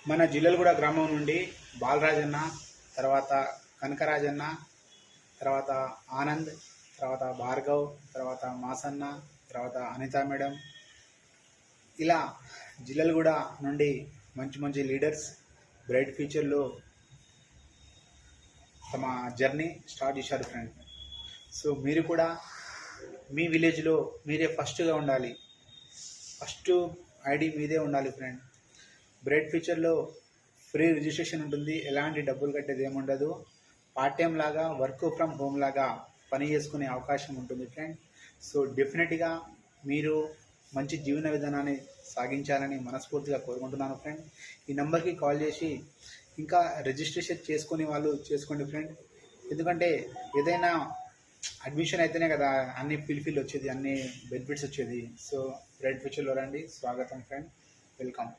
మన జిల్లెలగూడ గ్రామం నుండి బాలరాజన్న, తర్వాత కనకరాజన్న, తర్వాత ఆనంద్, తర్వాత భార్గవ్, తర్వాత మాసన్న, తర్వాత అనిత మేడం, ఇలా జిల్లెలగూడ నుండి మంచి మంచి లీడర్స్ బ్రైట్ ఫ్యూచర్లో తమ జర్నీ స్టార్ట్ చేశారు ఫ్రెండ్. సో మీరు కూడా మీ విలేజ్లో మీరే ఫస్ట్గా ఉండాలి, ఫస్ట్ ఐడి మీదే ఉండాలి ఫ్రెండ్. బ్రైట్ ఫ్యూచర్లో ఫ్రీ రిజిస్ట్రేషన్ ఉంటుంది, ఎలాంటి డబ్బులు కట్టేది ఏముండదు. పార్ట్ టైం లాగా వర్క్ ఫ్రమ్ హోమ్ లాగా పని చేసుకునే అవకాశం ఉంటుంది ఫ్రెండ్. సో డెఫినెట్గా మీరు మంచి జీవన విధానాన్ని సాగించాలని మనస్ఫూర్తిగా కోరుకుంటున్నాను ఫ్రెండ్. ఈ నెంబర్కి కాల్ చేసి ఇంకా రిజిస్ట్రేషన్ చేసుకునే వాళ్ళు చేసుకోండి ఫ్రెండ్. ఎందుకంటే ఏదైనా అడ్మిషన్ అయితేనే కదా అన్ని ఫిల్ వచ్చేది, అన్ని బెనిఫిట్స్ వచ్చేది. సో బ్రైట్ ఫ్యూచర్లో రండి. స్వాగతం ఫ్రెండ్, వెల్కమ్.